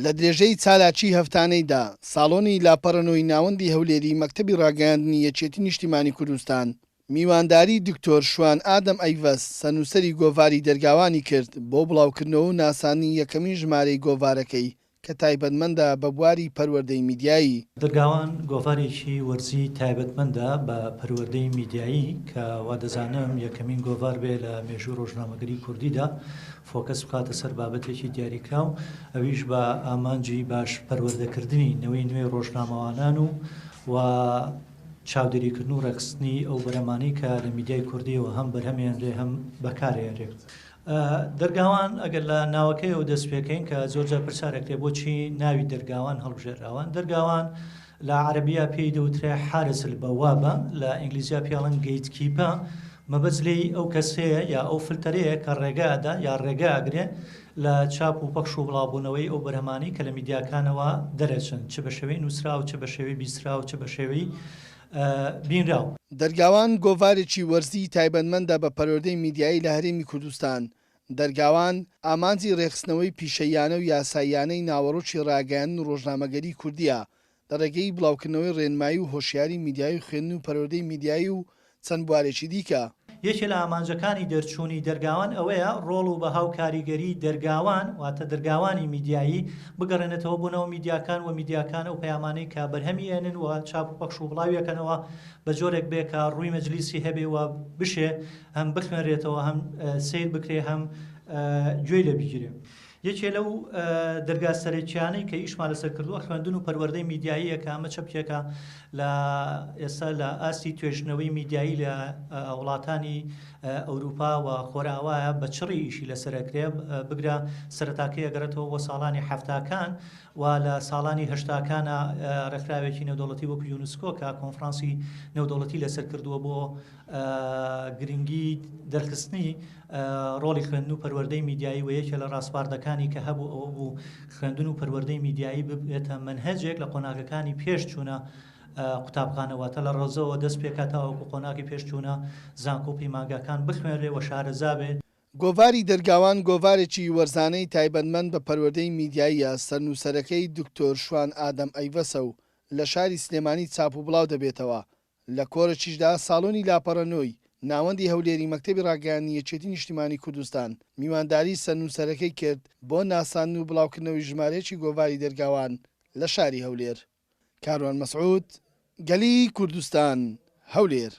لە درێژەی چالاکی هەفتانەیدا ساڵۆنی لاپەڕەنەوەی ناوەندی هەولێری مەکتەبی ڕاگەیاندنی یەکێتی نیشتیمانی کوردستان میوانداری دکتۆر شوان ئادەم ئەیڤەس سەنووسەری گۆڤاری دەرگاوانی کرد بۆ بڵاوکردنەوە و ناسانی یەکەمین ژمارەی گۆڤارەکەی کە تایبەتمەندە بە بواری پەروەردەی میدیایی. دەرگاوان گۆڤارێکی وەرزی تایبەتمەندە بە پەروەردەی میدیایی کە وا دەزانم یەکەمین گۆڤار بێ لە مێژوو ڕۆژنامەگەری کوردیدا فۆکەس بکاتە سەر بابەتێکی دیاریکراو ئەویش بە ئامانجی باش پەروەردەکردنی نەوەی نوێ ڕۆژنامەوانان و چاودێریکردن و ڕێکخستنی ئەو بەرەمانەی کە لە میدیای کوردیەوە هەم بەرهەمێنرێ هەم بەکارهێنرێ. دەرگاوان ئەگەر لە ناوەکەی ئەو دەست پێکەین کە زۆرجار پرسیارێک لێ بۆچی ناوی دەرگاوان هەڵبژێراوان. دەرگاوان لە عەرەبیە پێی دەوترێ حارس البەوابە، لە ئینگلیزیە پێڵەن گەیت کیپە، مەبەستلەی ئەو کەسەیە یا ئەو فلتەرەیە کە ڕێگادا یا ڕێگا ئەگرێ لە چاپ و پەخش و بڵاوبوونەوەی ئەو بەرهەمانی کە لە میدیاکانەوە دەرەچن، چ بە شێوەی نووسرا و چ بە شێوەی بیسترا و چ بە شێوەی بینراو. دەرگاوان گۆڤارێکی وەرزی تایبەتمەندە بە پەروەردەی میدیایی لە هەرێمی کوردستان. دەرگاوان ئامانجی ڕێخستنەوەی پیشەیانە و یاساییانەی ناوەڕۆکی ڕاگەیاندن و ڕۆژنامەگەری کوردیە لە ڕێگەی بڵاوکردنەوەی ڕێنمایی و هۆشیاری میدیایی و خوێندن و پەروەردەی میدیایی و چەند بوارێکی دیکە. یەکێ لە ئامانجەکانی دەرچوونی دەرگاوان ئەوەیە ڕۆڵ و بەهاو کاریگەری دەرگاوان واتە دەرگاوانی میدیایی بگەڕێنێتەوە بوونەوە میدیاکان و میدیاکان ئەو پەیامانەی کە بەرهەمی ئێنن و چاپ و پەخش و بڵاویەکەنەوە بە جۆرێک بێ کە ڕووی مەجلیسی هەبێ و بشێ هەم بخوێنرێتەوە هەم سیر بکرێ هەم گوێی لە بیگرێ. یەکێ لەو دەرگا سەرەکیانەی کە ئیشمان لەسەر کردووە خوێندن و پەروەردەی میدیاییەکە ئەمە چەپکێکە لە ئێستا لە ئاستی توێژنەوەی میدیایی لە وڵاتانی ئەوروپا و خۆراوایە بە چڕی ئیشی لەسەرەکرێ بگرە سەرەتاکەی ئەگەڕێتەوە بۆ ساڵانی حەفتاکان و لە ساڵانی هەشتاکانە ڕێکخراوێکی نێودەوڵەتی وەکو یونسکۆ کە کۆنفرانسی نێودەوڵەتی لەسەر کردووە بۆ گرنگی دەرخستنی ڕۆڵی خوێندن و پەروەردەی میدیایی و یەکێ لە ڕاستپاردەکانی کە هەبوو ئەوە بوو خوێندن و پەروەردەی میدیایی ببێتە منهەجێک لە قۆناغەکانی پێشچوونە قوتابخانەوەتە لە ڕۆزەوە دەست پێکاتەوە وەکو قۆناغی پێشچوونە زانکۆ و پەیمانگاکان بخوێنرێ و شارەزا بێت. گۆڤاری دەرگاوان گۆڤارێکی وەرزانەی تایبەتمەند بە پەروەردەی میدیاییە سەرنووسەرەکەی دکتۆر شوان ئادەم ئەیڤەسە و لە شاری سلێمانی چاپ و بڵاو دەبێتەوە. لە کۆرەچیشدا ساڵۆنی لاپەڕەنەوەی ناوەندی هەولێری مەکتەبی ڕاگەیاندنی یەکێتی نیشتیمانی کوردستان میوانداری سەرنووسەرەکەی کرد بۆ ناساندن و بڵاوکردنەوەی ژمارەیەکی گۆڤاری دەرگاوان لە شاری هەولێر. کاروان مەسعود، گەلی کوردستان، هەولێر.